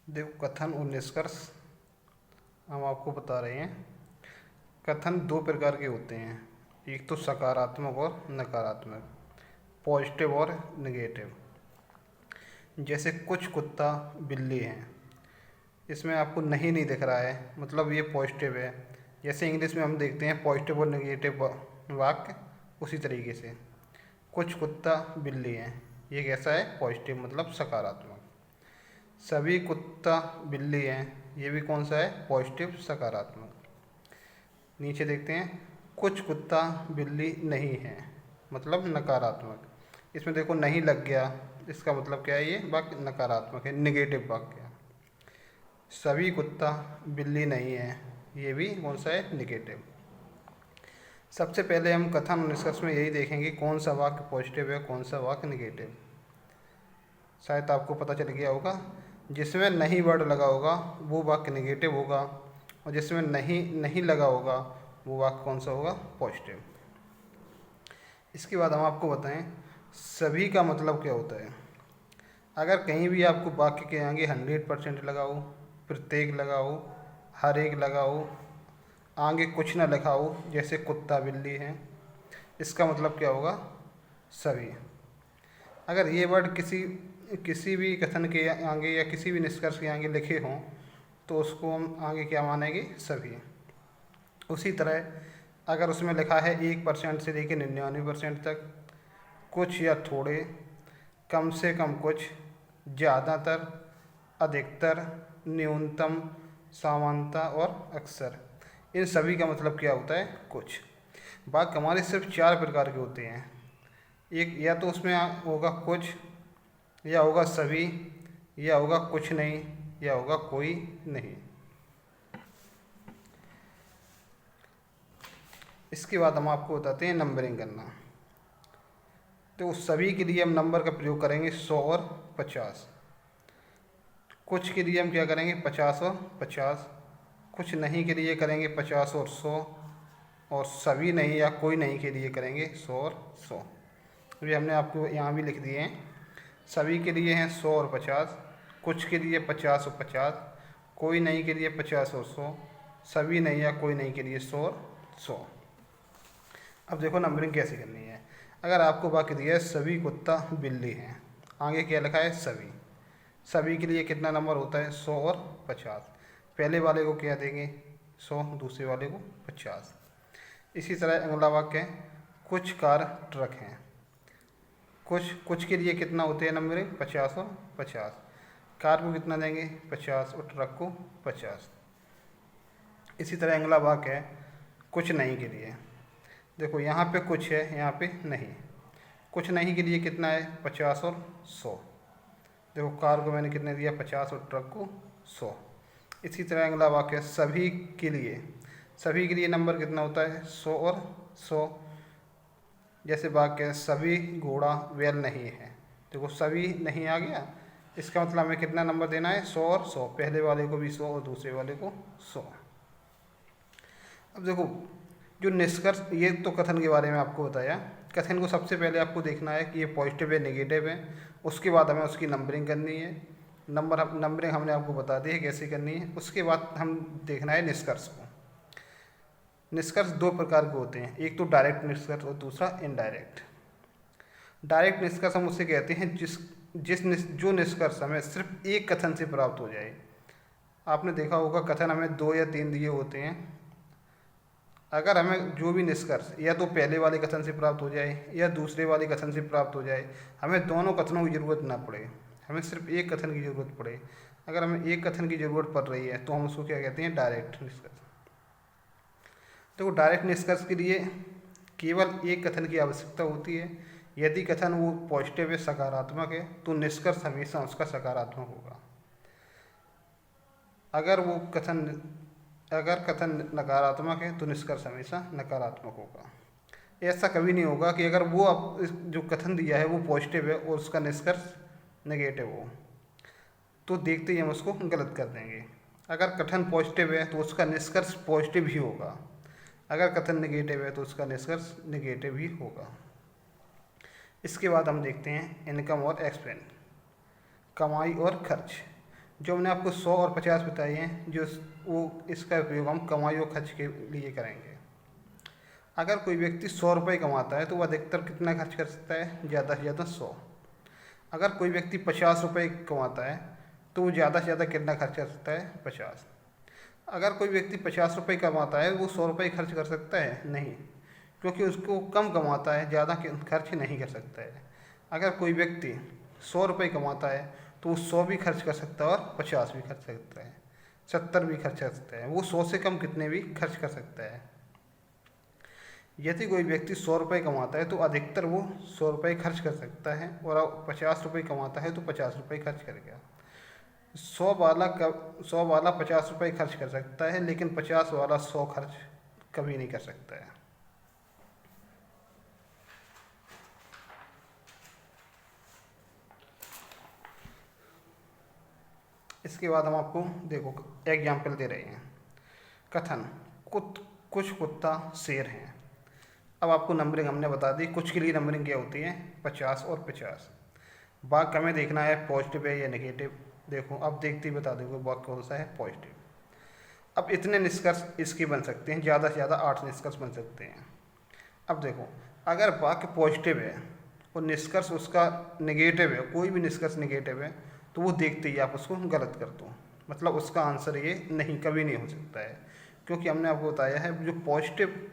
देखो, कथन और निष्कर्ष हम आपको बता रहे हैं। कथन दो प्रकार के होते हैं, एक तो सकारात्मक और नकारात्मक, पॉजिटिव और नेगेटिव। जैसे कुछ कुत्ता बिल्ली हैं, इसमें आपको नहीं दिख रहा है, मतलब ये पॉजिटिव है। जैसे इंग्लिश में हम देखते हैं पॉजिटिव और नेगेटिव वाक्य, उसी तरीके से कुछ कुत्ता बिल्ली हैं, ये कैसा है? पॉजिटिव, मतलब सकारात्मक। सभी कुत्ता बिल्ली हैं, ये भी कौन सा है? पॉजिटिव, सकारात्मक। नीचे देखते हैं कुछ कुत्ता बिल्ली नहीं है, मतलब नकारात्मक। इसमें देखो नहीं लग गया, इसका मतलब क्या है? ये वाक्य नकारात्मक है, निगेटिव वाक्य है। सभी कुत्ता बिल्ली नहीं है, ये भी कौन सा है? निगेटिव। सबसे पहले हम कथन और निष्कर्ष में यही देखेंगे कौन सा वाक्य पॉजिटिव है, कौन सा वाक्य निगेटिव। शायद आपको पता चल गया होगा, जिसमें नहीं वर्ड लगा होगा वो वाक्य निगेटिव होगा, और जिसमें नहीं लगा होगा वो वाक्य कौन सा होगा? पॉजिटिव। इसके बाद हम आपको बताएं सभी का मतलब क्या होता है। अगर कहीं भी आपको वाक्य के आगे 100% लगाओ, प्रत्येक लगाओ, हर एक लगाओ, आगे कुछ ना लिखा हो, जैसे कुत्ता बिल्ली है, इसका मतलब क्या होगा? सभी। अगर ये वर्ड किसी भी कथन के आगे या किसी भी निष्कर्ष के आगे लिखे हों तो उसको हम आगे क्या मानेंगे? सभी। उसी तरह अगर उसमें लिखा है 1% से लेकर 99% तक, कुछ या थोड़े, कम से कम कुछ, ज़्यादातर, अधिकतर, न्यूनतम, सामान्यता और अक्सर, इन सभी का मतलब क्या होता है? कुछ। वाक्य हमारे सिर्फ 4 प्रकार के होते हैं। एक, या तो उसमें होगा कुछ, या होगा सभी, या होगा कुछ नहीं, या होगा कोई नहीं। इसके बाद हम आपको बताते हैं नंबरिंग करना। तो सभी के लिए हम नंबर का प्रयोग करेंगे 100 और 50। कुछ के लिए हम क्या करेंगे? 50 और 50। कुछ नहीं के लिए करेंगे 50 और 100, और सभी नहीं या कोई नहीं के लिए करेंगे 100 और 100। ये हमने आपको यहाँ भी लिख दिए हैं। सभी के लिए हैं 100 और 50, कुछ के लिए 50 और 50, कोई नहीं के लिए 50 और 100, सभी नहीं या कोई नहीं के लिए 100 और 100। अब देखो नंबरिंग कैसे करनी है। अगर आपको वाक्य दिया है सभी कुत्ता बिल्ली हैं, आगे क्या लिखा है? सभी। सभी के लिए कितना नंबर होता है? 100 और 50। पहले वाले को क्या देंगे? 100, दूसरे वाले को 50। इसी तरह अगला वाक्य है कुछ कार ट्रक हैं। कुछ के लिए कितना होते हैं नंबरिंग? 50 और 50। कार को कितना देंगे? 50, और ट्रक को 50। इसी तरह अगला वाक्य है कुछ नहीं के लिए। देखो यहाँ पे कुछ है, यहाँ पे नहीं। कुछ नहीं के लिए कितना है? 50 और 100। देखो कार को मैंने कितने दिया? 50, और ट्रक को 100। इसी तरह अगला वाक्य है सभी के लिए। सभी के लिए नंबर कितना होता है? 100 और 100। जैसे वाक्य है सभी घोड़ा बैल नहीं है। देखो सभी नहीं आ गया, इसका मतलब हमें कितना नंबर देना है? 100 और 100। पहले वाले को भी 100 और दूसरे वाले को 100। अब देखो जो निष्कर्ष, ये तो कथन के बारे में आपको बताया। कथन को सबसे पहले आपको देखना है कि ये पॉजिटिव है, नेगेटिव है। उसके बाद हमें उसकी नंबरिंग करनी है। नंबरिंग हमने आपको बता दी है कैसे करनी है। उसके बाद हम देखना है निष्कर्ष को। निष्कर्ष दो प्रकार के होते हैं, एक तो डायरेक्ट निष्कर्ष और दूसरा इनडायरेक्ट। डायरेक्ट निष्कर्ष हम उसे कहते हैं जो निष्कर्ष हमें सिर्फ एक कथन से प्राप्त हो जाए। आपने देखा होगा कथन हमें 2 या 3 दिए होते हैं। अगर हमें जो भी निष्कर्ष या तो पहले वाले कथन से प्राप्त हो जाए या दूसरे वाले कथन से प्राप्त हो जाए, हमें दोनों कथनों की ज़रूरत ना पड़े, हमें सिर्फ एक कथन की ज़रूरत पड़े। अगर हमें एक कथन की ज़रूरत पड़ रही है तो हम उसको क्या कहते हैं? डायरेक्ट निष्कर्ष। तो डायरेक्ट निष्कर्ष के लिए केवल एक कथन की आवश्यकता होती है। यदि कथन वो पॉजिटिव है, सकारात्मक है, तो निष्कर्ष हमेशा उसका सकारात्मक होगा। अगर कथन नकारात्मक है तो निष्कर्ष हमेशा नकारात्मक होगा। ऐसा कभी नहीं होगा कि अगर वो जो कथन दिया है वो पॉजिटिव है और उसका निष्कर्ष नेगेटिव हो, तो देखते ही हम उसको गलत कर देंगे। अगर कथन पॉजिटिव है तो उसका निष्कर्ष पॉजिटिव ही होगा, अगर कथन नेगेटिव है तो उसका निष्कर्ष नेगेटिव ही होगा। इसके बाद हम देखते हैं इनकम और एक्सपेंस, कमाई और खर्च। जो हमने आपको 100 और 50 बताए हैं, जो वो इसका उपयोग हम कमाई और खर्च के लिए करेंगे। अगर कोई व्यक्ति 100 रुपये कमाता है तो वह अधिकतर कितना खर्च कर सकता है? ज़्यादा से ज़्यादा 100। अगर कोई व्यक्ति 50 रुपये कमाता है तो वो ज़्यादा से ज़्यादा कितना खर्च कर सकता है? 50। अगर कोई व्यक्ति 50 रुपये कमाता है वो 100 रुपये खर्च कर सकता है? नहीं, क्योंकि उसको कम कमाता है, ज़्यादा खर्च नहीं कर सकता है। अगर कोई व्यक्ति 100 रुपये कमाता है तो वो 100 भी खर्च कर सकता है और 50 भी खर्च कर सकता है, 70 भी खर्च कर सकता है। वो 100 से कम कितने भी खर्च कर सकता है। यदि कोई व्यक्ति 100 रुपये कमाता है तो अधिकतर वो 100 रुपये खर्च कर सकता है, और 50 रुपये कमाता है तो 50 रुपये खर्च करेगा। 100 वाला 50 रुपये खर्च कर सकता है, लेकिन 50 वाला 100 खर्च कभी नहीं कर सकता है। इसके बाद हम आपको देखो एग्जाम्पल दे रहे हैं। कथन, कुछ कुत्ता शेर हैं। अब आपको नंबरिंग हमने बता दी, कुछ के लिए नंबरिंग क्या होती है? 50 और 50। वाक्य हमें देखना है पॉजिटिव है या नेगेटिव। देखो अब देखते ही बता दोगे वाक्य कौन सा है पॉजिटिव। अब इतने निष्कर्ष इसके बन सकते हैं, ज़्यादा से ज़्यादा 8 निष्कर्ष बन सकते हैं। अब देखो अगर वाक्य पॉजिटिव है और निष्कर्ष उसका नेगेटिव है, कोई भी निष्कर्ष नेगेटिव है, तो वो देखते ही आप उसको गलत कर दो, मतलब उसका आंसर ये नहीं, कभी नहीं हो सकता है। क्योंकि हमने आपको बताया है जो पॉजिटिव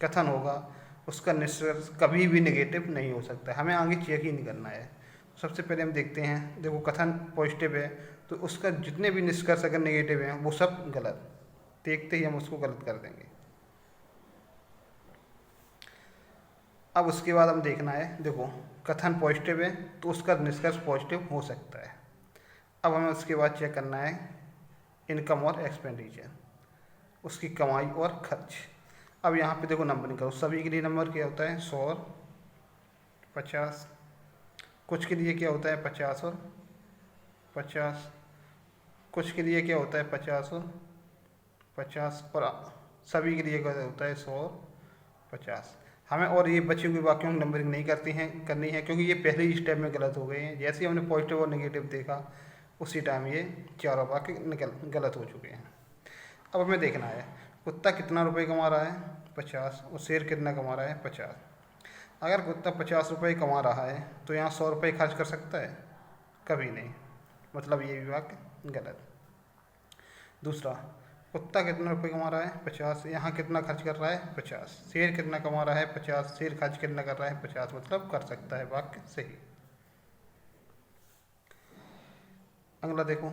कथन होगा उसका निष्कर्ष कभी भी नेगेटिव नहीं हो सकता है। हमें आगे चेक ही नहीं करना है। सबसे पहले हम देखते हैं, देखो कथन पॉजिटिव है तो उसका जितने भी निष्कर्ष अगर नेगेटिव हैं वो सब गलत, देखते ही हम उसको गलत कर देंगे। अब उसके बाद हम देखना है, देखो कथन पॉजिटिव है तो उसका निष्कर्ष पॉजिटिव हो सकता है। अब हमें उसके बाद चेक करना है इनकम और एक्सपेंडिचर, उसकी कमाई और खर्च। अब यहाँ पे देखो नंबरिंग करो, सभी के लिए नंबर क्या होता है? 100 और 50। कुछ के लिए क्या होता है? 50 और 50। कुछ के लिए क्या होता है? 50 और 50। और सभी के लिए क्या होता है? 100 और 50। हमें और ये बचे हुए वाक्यों की नंबरिंग नहीं करनी है, क्योंकि ये पहले ही स्टेप में गलत हो गए हैं। जैसे ही हमने पॉजिटिव और नेगेटिव देखा उसी टाइम ये चारों वाक्य गलत हो चुके हैं। अब हमें देखना है कुत्ता कितना रुपये कमा रहा है? 50। और शेर कितना कमा रहा है? 50। अगर कुत्ता 50 रुपये कमा रहा है तो यहाँ 100 रुपये खर्च कर सकता है? कभी नहीं, मतलब ये भी वाक्य गलत। दूसरा, कुत्ता कितना रुपये कमा रहा है? 50। यहाँ कितना खर्च कर रहा है? 50। शेर कितना कमा रहा है? 50। शेर खर्च कितना कर रहा है? 50, मतलब कर सकता है, वाक्य सही। अगला देखो,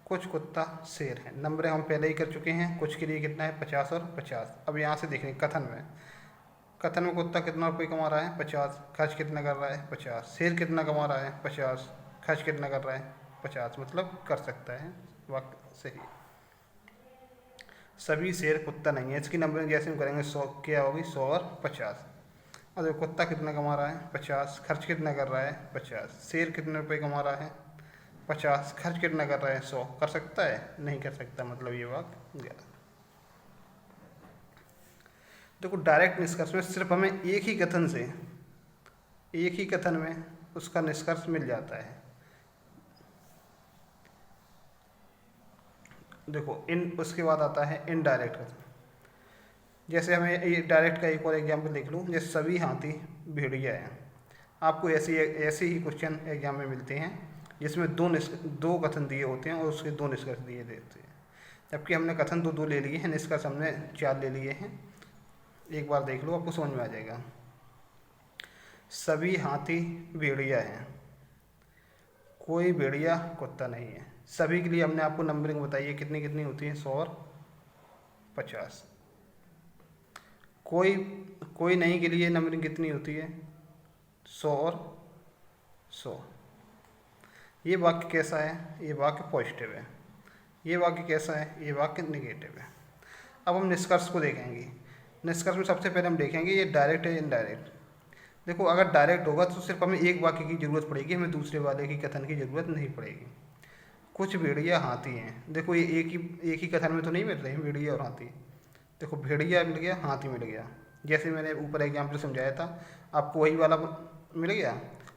कुछ कुत्ता शेर है। नंबर हम पहले ही कर चुके हैं, कुछ के लिए कितना है? 50 और 50। अब यहाँ से देखेंगे कथन में कुत्ता कितना रुपये कमा रहा है? 50। खर्च कितना कर रहा है? 50। शेर कितना कमा रहा है? 50। खर्च कितना कर रहा है? 50, मतलब कर सकता है, वाक्य सही। सभी शेर कुत्ता नहीं है, इसकी नंबरिंग जैसे हम करेंगे 100 क्या होगी? 100 और 50। अब देखो कुत्ता कितना कमा रहा है? 50। खर्च कितना कर रहा है? 50। शेर कितने रुपये कमा रहा है? 50। खर्च कितना कर रहा है? 100। कर सकता है? नहीं कर सकता, मतलब ये वाक्य गलत। देखो डायरेक्ट निष्कर्ष में सिर्फ हमें एक ही कथन में उसका निष्कर्ष मिल जाता है। देखो उसके बाद आता है इनडायरेक्ट कथन। जैसे हमें ये डायरेक्ट का एक और एग्जाम्पल देख लूँ, जैसे सभी हाथी भेड़िया हैं। आपको ऐसे ही क्वेश्चन एग्जाम में मिलते हैं जिसमें दो कथन दिए होते हैं और उसके 2 निष्कर्ष दिए देते हैं। जबकि हमने कथन तो 2 ले लिए हैं, निष्कर्ष हमने 4 ले लिए हैं। एक बार देख लो, आपको समझ में आ जाएगा। सभी हाथी भेड़िया हैं, कोई भेड़िया कुत्ता नहीं है। सभी के लिए हमने आपको नंबरिंग बताई है, कितनी कितनी होती है? 100 और 50। कोई नहीं के लिए नंबरिंग कितनी होती है? 100 और 100। ये वाक्य कैसा है? ये वाक्य पॉजिटिव है। ये वाक्य कैसा है? ये वाक्य नेगेटिव है। अब हम निष्कर्ष को देखेंगे। निष्कर्ष में सबसे पहले हम देखेंगे ये डायरेक्ट है इनडायरेक्ट। देखो अगर डायरेक्ट होगा तो सिर्फ हमें एक वाक्य की ज़रूरत पड़ेगी, हमें दूसरे वाले की कथन की ज़रूरत नहीं पड़ेगी। कुछ भेड़िया हाथी हैं, देखो ये एक ही कथन में तो नहीं मिल रहे हैं भेड़िया और हाथी। देखो भेड़िया मिल गया, हाथी मिल गया, जैसे मैंने ऊपर एग्जाम्पल समझाया था आपको वही वाला मिल गया।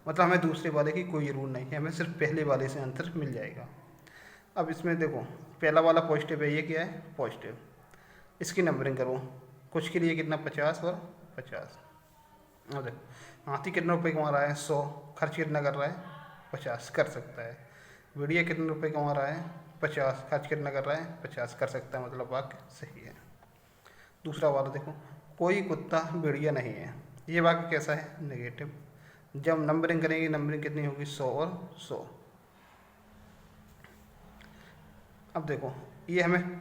मतलब हमें दूसरे वाले की कोई ज़रूरत नहीं है, हमें सिर्फ पहले वाले से अंतर मिल जाएगा। अब इसमें देखो पहला वाला पॉजिटिव है, ये क्या है पॉजिटिव, इसकी नंबरिंग करो। कुछ के लिए कितना 50 और 50। अब देखो हाथी कितने रुपए कमा रहा है 100, खर्च कितना कर रहा है 50, कर सकता है। भेड़िया कितने रुपए कमा रहा है 50, खर्च कितना कर रहा है 50, कर सकता है, मतलब वाक्य सही है। दूसरा वाला देखो, कोई कुत्ता भेड़िया नहीं है, ये वाक्य कैसा है नेगेटिव। जब नंबरिंग करेंगे नंबरिंग कितनी होगी 100 और 100। अब देखो ये हमें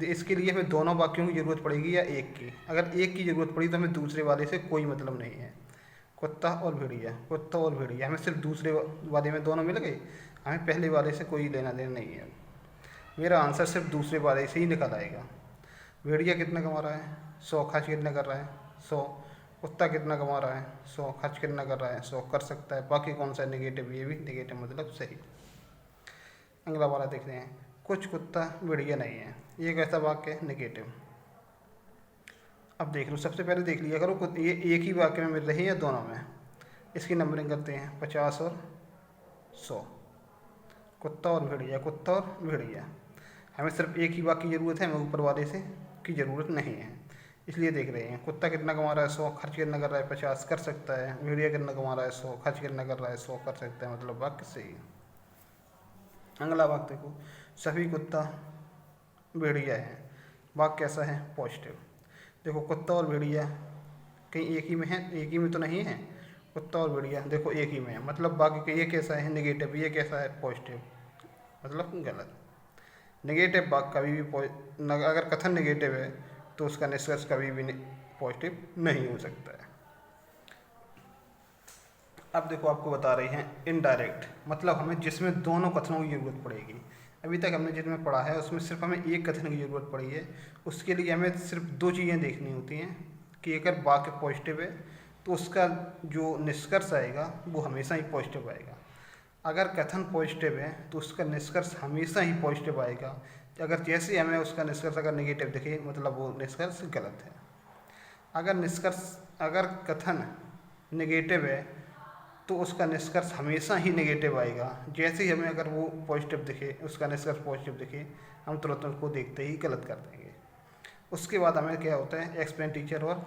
इसके लिए हमें दोनों वाक्यों की ज़रूरत पड़ेगी या एक की। अगर एक की ज़रूरत पड़ी तो हमें दूसरे वाले से कोई मतलब नहीं है। कुत्ता और भेड़िया, कुत्ता और भेड़िया, हमें सिर्फ दूसरे वाले में दोनों मिल गए, हमें पहले वाले से कोई लेना देना नहीं है। मेरा आंसर सिर्फ दूसरे वाले से ही निकल आएगा। भेड़िया कितना कमा रहा है 100, खर्च कितना कर रहा है 100। कुत्ता कितना कमा रहा है 100, खर्च कितना कर रहा है 100, कर सकता है। बाकी कौन सा नेगेटिव, ये भी नेगेटिव, मतलब सही। अगला वाला देखते हैं, कुछ कुत्ता भेड़िया नहीं है, ये कैसा वाक्य है नेगेटिव। अब देख लो, सबसे पहले देख लिया करो ये एक ही वाक्य में मिल रही है या दोनों में। इसकी नंबरिंग करते हैं 50 और 100, कुत्ता और भेड़िया, कुत्ता और भेड़िया। हमें सिर्फ एक ही वाक्य की ज़रूरत है, हमें ऊपर वाले से की ज़रूरत नहीं है, इसलिए देख रहे हैं। कुत्ता कितना कमा रहा है 100, खर्च कितना कर रहा है 50, कर सकता है। भेड़िया कितना कमा रहा है 100, खर्च कितना कर रहा है 100, कर सकता है, मतलब वाक्य सही है। अगला वाक्य देखो, सभी कुत्ता भेड़िया है, वाक्य कैसा है पॉजिटिव। देखो कुत्ता और भेड़िया कहीं एक ही में है, एक ही में तो नहीं है। कुत्ता और भेड़िया देखो एक ही में है, मतलब बाकी ये कैसा है नेगेटिव, ये कैसा है पॉजिटिव, मतलब गलत। नेगेटिव वाक्य कभी भी अगर कथन नेगेटिव है तो उसका निष्कर्ष कभी भी पॉजिटिव नहीं हो सकता है। अब देखो आपको बता रही हैं इनडायरेक्ट, मतलब हमें जिसमें दोनों कथनों की ज़रूरत पड़ेगी। अभी तक हमने जिसमें पढ़ा है उसमें सिर्फ हमें एक कथन की ज़रूरत पड़ी है। उसके लिए हमें सिर्फ दो चीज़ें देखनी होती हैं कि अगर वाक्य पॉजिटिव है तो उसका जो निष्कर्ष आएगा वो हमेशा ही पॉजिटिव आएगा। अगर कथन पॉजिटिव है तो उसका निष्कर्ष हमेशा ही पॉजिटिव आएगा। अगर जैसे हमें उसका निष्कर्ष अगर नेगेटिव दिखे मतलब वो निष्कर्ष गलत है। अगर कथन नेगेटिव है तो उसका निष्कर्ष हमेशा ही नेगेटिव आएगा। जैसे ही हमें अगर वो पॉजिटिव दिखे, उसका निष्कर्ष पॉजिटिव दिखे, हम तुरंत उसको देखते ही गलत कर देंगे। उसके बाद हमें क्या होता है एक्सपेंडिचर और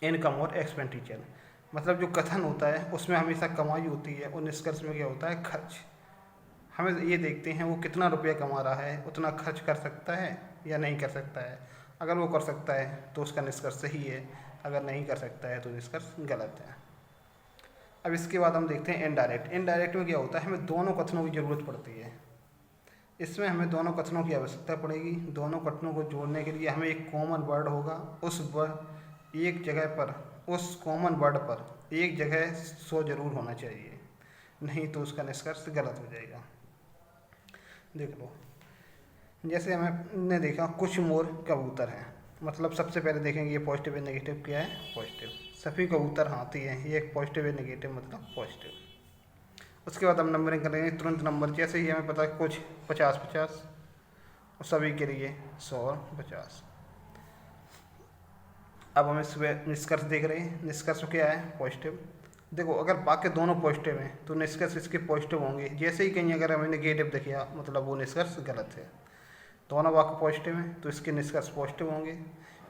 इनकम और एक्सपेंडिचर, मतलब जो कथन होता है उसमें हमेशा कमाई होती है और निष्कर्ष में क्या होता है खर्च। हमें ये देखते हैं वो कितना रुपया कमा रहा है, उतना खर्च कर सकता है या नहीं कर सकता है। अगर वो कर सकता है तो उसका निष्कर्ष सही है, अगर नहीं कर सकता है तो निष्कर्ष गलत है। अब इसके बाद हम देखते हैं इनडायरेक्ट। इनडायरेक्ट में क्या होता है हमें दोनों कथनों की ज़रूरत पड़ती है। इसमें हमें दोनों कथनों की आवश्यकता पड़ेगी। दोनों कथनों को जोड़ने के लिए हमें एक कॉमन वर्ड होगा, एक जगह पर उस कॉमन वर्ड पर एक जगह 100 जरूर होना चाहिए, नहीं तो उसका निष्कर्ष गलत हो जाएगा। देख लो, जैसे हमने देखा कुछ मोर कबूतर हैं, मतलब सबसे पहले देखेंगे ये पॉजिटिव है नेगेटिव, क्या है पॉजिटिव। सभी कबूतर हाथी हैं, ये एक पॉजिटिव है नेगेटिव, मतलब पॉजिटिव। उसके बाद हम नंबरिंग करेंगे तुरंत नंबर, जैसे ही हमें पता है कुछ 50-50 और सभी के लिए 100 और 50। अब हम इसमें निष्कर्ष देख रहे हैं, निष्कर्ष क्या है पॉजिटिव। देखो अगर वाक्य दोनों पॉजिटिव हैं तो निष्कर्ष इसके पॉजिटिव होंगे। जैसे ही कहीं अगर हमें नेगेटिव दिखा मतलब वो निष्कर्ष गलत है। दोनों वाक्य पॉजिटिव हैं तो इसके निष्कर्ष पॉजिटिव होंगे,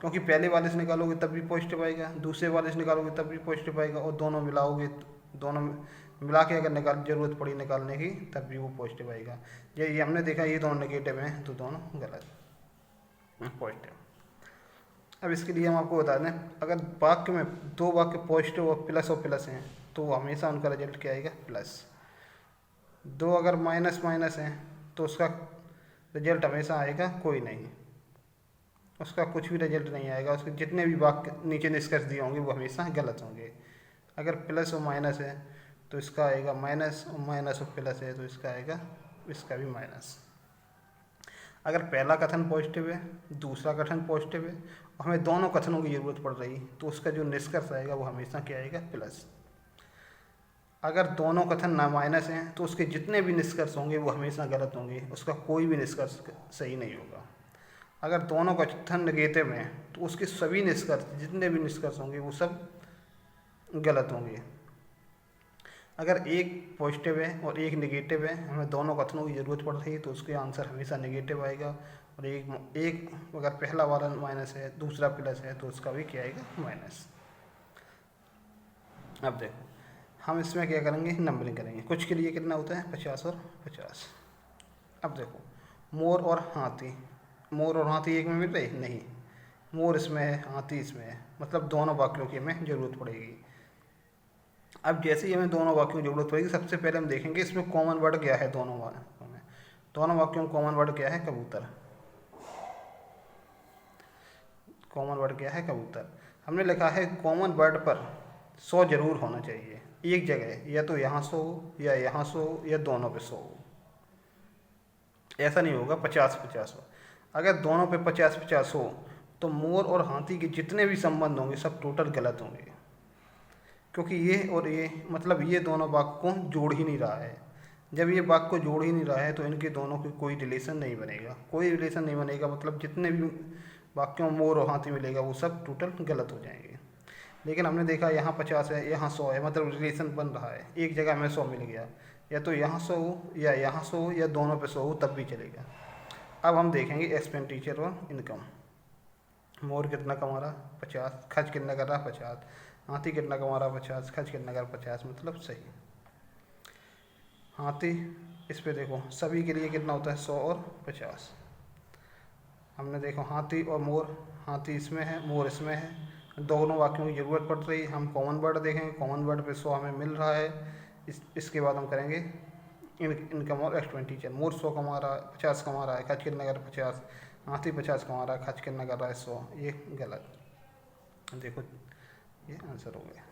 क्योंकि पहले वाले से निकालोगे तब भी पॉजिटिव आएगा, दूसरे वाले से निकालोगे तब भी पॉजिटिव आएगा, और दोनों मिलाओगे, दोनों मिला के अगर ज़रूरत पड़ी निकालने की तब भी वो पॉजिटिव आएगा। ये हमने देखा ये दोनों नेगेटिव हैं तो दोनों गलत पॉजिटिव। अब इसके लिए हम आपको बता दें, अगर वाक्य में दो वाक्य पॉजिटिव और प्लस हैं तो हमेशा उनका रिजल्ट क्या आएगा प्लस। दो अगर माइनस हैं तो उसका रिजल्ट हमेशा आएगा कोई नहीं, उसका कुछ भी रिजल्ट नहीं आएगा। उसके जितने भी वाक्य नीचे निष्कर्ष दिए होंगे वो हमेशा गलत होंगे। अगर प्लस और माइनस है तो इसका आएगा माइनस, और माइनस और प्लस है तो इसका आएगा इसका भी माइनस। अगर पहला कथन पॉजिटिव है दूसरा कथन पॉजिटिव है और हमें दोनों कथनों की ज़रूरत पड़ रही तो उसका जो निष्कर्ष आएगा वो हमेशा क्या आएगा प्लस। अगर दोनों कथन ना माइनस हैं तो उसके जितने भी निष्कर्ष होंगे वो हमेशा गलत होंगे, उसका कोई भी निष्कर्ष सही नहीं होगा। अगर दोनों कथन नेगेटिव हैं तो उसके सभी निष्कर्ष जितने भी निष्कर्ष होंगे वो सब गलत होंगे। अगर एक पॉजिटिव है और एक नेगेटिव है, हमें दोनों कथनों की ज़रूरत पड़ रही है, तो उसके आंसर हमेशा नेगेटिव आएगा। और एक अगर पहला वाला माइनस है, दूसरा प्लस है, तो उसका भी क्या आएगा, माइनस। अब देखो हम इसमें क्या करेंगे, नंबरिंग करेंगे। कुछ के लिए कितना होता है, 50 और 50। अब देखो मोर और हाथी, मोर और हाथी एक में मिल रहे, नहीं, मोर इसमें है, हाथी इसमें है, मतलब दोनों वाक्यों की हमें ज़रूरत पड़ेगी। अब जैसे ही हमें दोनों वाक्यों की जरूरत पड़ेगी, सबसे पहले हम देखेंगे इसमें कॉमन वर्ड क्या है। दोनों वाक्यों में, दोनों वाक्यों में कॉमन वर्ड क्या है, कबूतर। कॉमन वर्ड क्या है, कबूतर। हमने लिखा है कॉमन वर्ड पर 100 जरूर होना चाहिए एक जगह, या तो यहाँ 100 या यहाँ 100 या दोनों पे 100। ऐसा नहीं होगा 50-50 हो। अगर दोनों पे 50-50 हो तो मोर और हाथी के जितने भी संबंध होंगे सब टोटल गलत होंगे, क्योंकि ये और ये मतलब ये दोनों वाक्य को जोड़ ही नहीं रहा है। जब ये वाक्य को जोड़ ही नहीं रहा है तो इनके दोनों की कोई रिलेशन नहीं बनेगा, कोई रिलेशन नहीं बनेगा, मतलब जितने भी वाक्यों में मोर और हाथी मिलेगा वो सब टोटल गलत हो जाएंगे। लेकिन हमने देखा यहाँ 50 है, यहाँ 100 है, मतलब रिलेशन बन रहा है। एक जगह हमें 100 मिल गया, या तो यहाँ 100 हो या यहाँ 100 हो या दोनों पे 100 हो तब भी चलेगा। अब हम देखेंगे एक्सपेंडिचर और इनकम। मोर कितना कमा रहा, 50, खर्च कितना कर रहा, 50। हाथी कितना कमा रहा, 50, खर्च कितना कर 50, मतलब सही। हाथी इस पे देखो सभी के लिए कितना होता है, 100 और 50। हमने देखो हाथी और मोर, हाथी इसमें है, मोर इसमें है, दोनों वाक्यों की ज़रूरत पड़ रही है। हम कॉमन वर्ड देखेंगे, कॉमन वर्ड पे 100 हमें मिल रहा है। इसके बाद हम करेंगे इनकम और एक्सपेंडिचर। मोर 100 कमा रहा है, 50 कमा रहा है, खर्च कितना कर 50। हाथी 50 कमा रहा है, खर्च कितना कर रहा है 100। ये गलत। देखो ये आंसर हो गया।